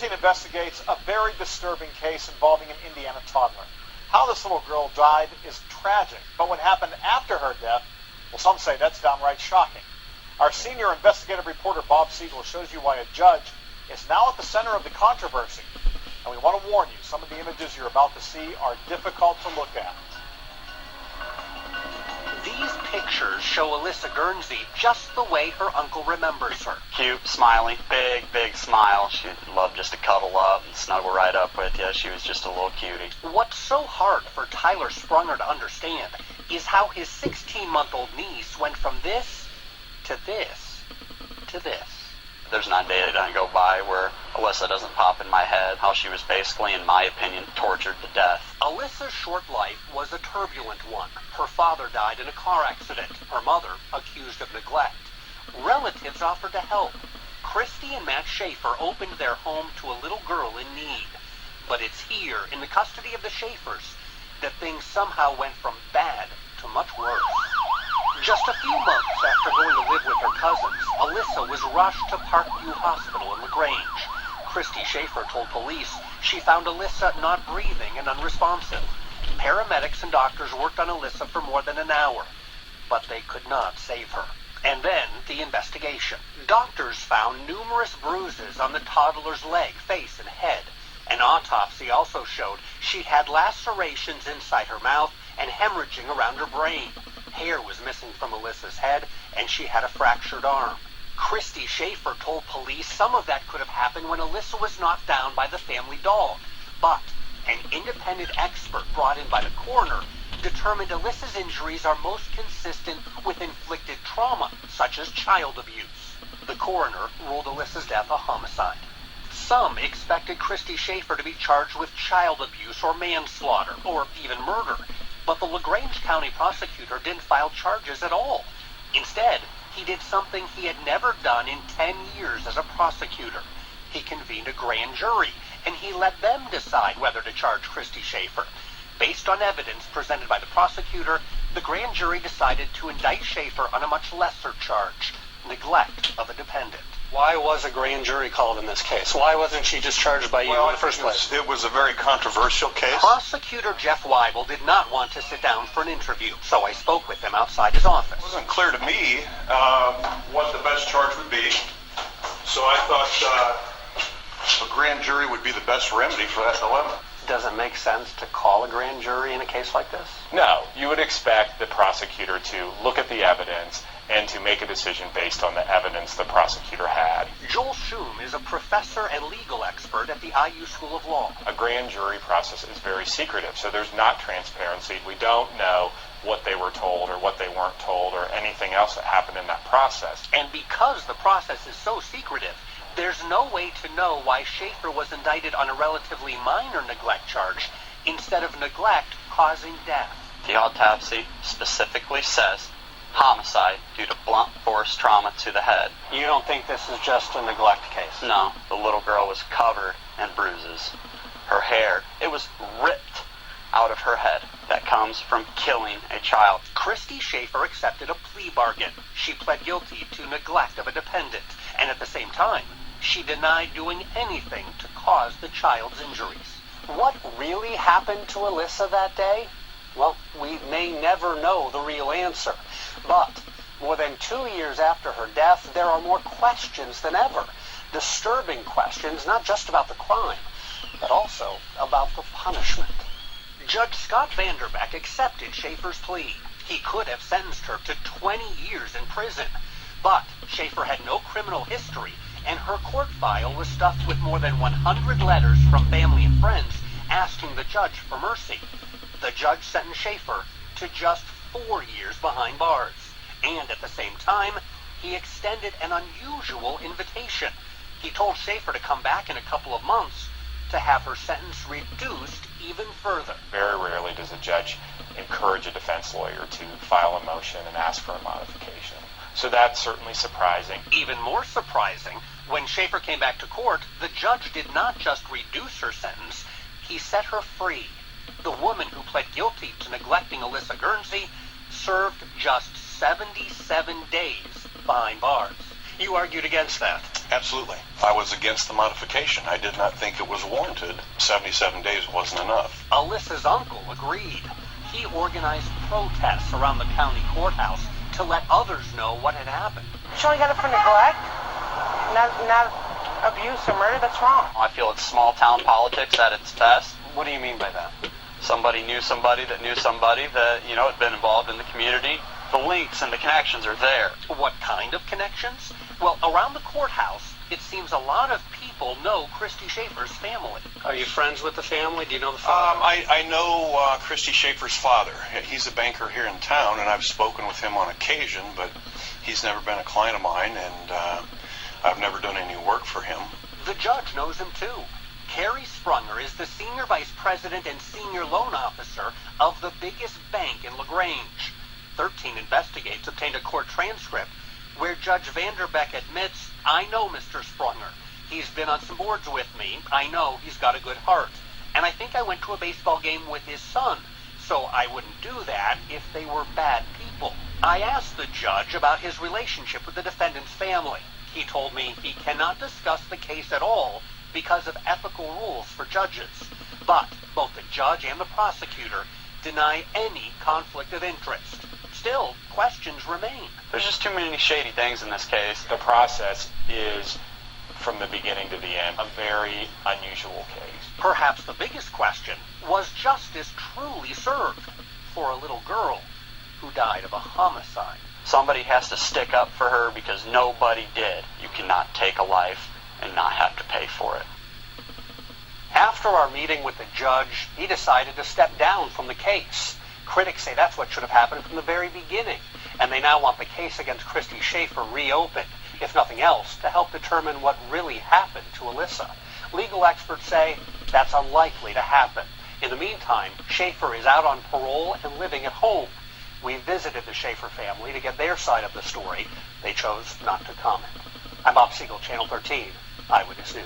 13 investigates a very disturbing case involving an Indiana toddler. How this little girl died is tragic, but what happened after her death, well, some say that's downright shocking. Our senior investigative reporter, Bob Siegel, shows you why a judge is now at the center of the controversy. And we want to warn you, some of the images you're about to see are difficult to look at. These pictures show Alissa Guernsey just the way her uncle remembers her. Cute, smiling, big smile. She'd love just to cuddle up and snuggle right up with you. She was just a little cutie. What's so hard for Tyler Sprunger to understand is how his 16-month-old niece went from this to this to this. There's not a day that doesn't go by where Alissa doesn't pop in my head, how she was basically, in my opinion, tortured to death. Alissa's short life was a turbulent one. Her father died in a car accident. Her mother accused of neglect. Relatives offered to help. Christy and Matt Schaefer opened their home to a little girl in need. But it's here, in the custody of the Schaefers, that things somehow went from bad to much worse. Just a few months after going to live with her cousins, Alissa was rushed to Parkview Hospital in LaGrange. Christy Schaefer told police she found Alissa not breathing and unresponsive. Paramedics and doctors worked on Alissa for more than an hour, but they could not save her. And then the investigation. Doctors found numerous bruises on the toddler's leg, face, and head. An autopsy also showed she had lacerations inside her mouth and hemorrhaging around her brain. Hair was missing from Alissa's head, and she had a fractured arm. Christy Schaefer told police some of that could have happened when Alissa was knocked down by the family dog. But an independent expert brought in by the coroner determined Alissa's injuries are most consistent with inflicted trauma, such as child abuse. The coroner ruled Alissa's death a homicide. Some expected Christy Schaefer to be charged with child abuse or manslaughter, or even murder. But the LaGrange County prosecutor didn't file charges at all. Instead, he did something he had never done in 10 years as a prosecutor. He convened a grand jury, and he let them decide whether to charge Christy Schaefer. Based on evidence presented by the prosecutor, the grand jury decided to indict Schaefer on a much lesser charge, neglect of a dependent. Why was a grand jury called in this case? Why wasn't she just charged by you in the first place? It was a very controversial case. Prosecutor Jeff Weibel did not want to sit down for an interview, so I spoke with him outside his office. It wasn't clear to me what the best charge would be, so I thought a grand jury would be the best remedy for that dilemma. Does it make sense to call a grand jury in a case like this? No. You would expect the prosecutor to look at the evidence and to make a decision based on the evidence the prosecutor had. Joel Schum is a professor and legal expert at the IU School of Law. A grand jury process is very secretive, so there's not transparency. We don't know what they were told or what they weren't told or anything else that happened in that process. And because the process is so secretive, there's no way to know why Schaefer was indicted on a relatively minor neglect charge instead of neglect causing death. The autopsy specifically says homicide due to blunt force trauma to the head. You don't think this is just a neglect case? No, the little girl was covered in bruises. Her hair, it was ripped out of her head. That comes from killing a child. Christy Schaefer accepted a plea bargain. She pled guilty to neglect of a dependent, and at the same time, she denied doing anything to cause the child's injuries. What really happened to Alissa that day? Well, we may never know the real answer. But more than 2 years after her death, there are more questions than ever. Disturbing questions, not just about the crime, but also about the punishment. Judge Scott Vanderbeck accepted Schaefer's plea. He could have sentenced her to 20 years in prison. But Schaefer had no criminal history, and her court file was stuffed with more than 100 letters from family and friends asking the judge for mercy. The judge sentenced Schaefer to just 4 years behind bars. And at the same time, he extended an unusual invitation. He told Schaefer to come back in a couple of months to have her sentence reduced even further. Very rarely does a judge encourage a defense lawyer to file a motion and ask for a modification. So that's certainly surprising. Even more surprising, when Schaefer came back to court, the judge did not just reduce her sentence, he set her free. The woman who pled guilty to neglecting Alissa Guernsey served just 77 days behind bars. You argued against that. Absolutely. I was against the modification. I did not think it was warranted. 77 days wasn't enough. Alyssa's uncle agreed. He organized protests around the county courthouse to let others know what had happened. She only got it for neglect, not abuse or murder. That's wrong. I feel it's small town politics at its best. What do you mean by that? Somebody knew somebody that knew somebody that, had been involved in the community. The links and the connections are there. What kind of connections? Well, around the courthouse, it seems a lot of people know Christy Schaefer's family. Are you friends with the family? Do you know the father? I know Christy Schaefer's father. He's a banker here in town, and I've spoken with him on occasion, but he's never been a client of mine, and I've never done any work for him. The judge knows him, too. Carrie Sprunger is the senior vice president and senior loan officer of the biggest bank in LaGrange. 13 Investigates obtained a court transcript where Judge Vanderbeck admits, I know Mr. Sprunger. He's been on some boards with me. I know he's got a good heart. And I think I went to a baseball game with his son, so I wouldn't do that if they were bad people. I asked the judge about his relationship with the defendant's family. He told me he cannot discuss the case at all because of ethical rules for judges. But both the judge and the prosecutor deny any conflict of interest. Still, questions remain. There's just too many shady things in this case. The process is, from the beginning to the end, a very unusual case. Perhaps the biggest question, was justice truly served for a little girl who died of a homicide? Somebody has to stick up for her because nobody did. You cannot take a life and not have to pay for it. After our meeting with the judge, he decided to step down from the case. Critics say that's what should have happened from the very beginning, and they now want the case against Christy Schaefer reopened, if nothing else, to help determine what really happened to Alissa. Legal experts say that's unlikely to happen. In the meantime, Schaefer is out on parole and living at home. We visited the Schaefer family to get their side of the story. They chose not to comment. I'm Bob Siegel, Channel 13, Eyewitness News.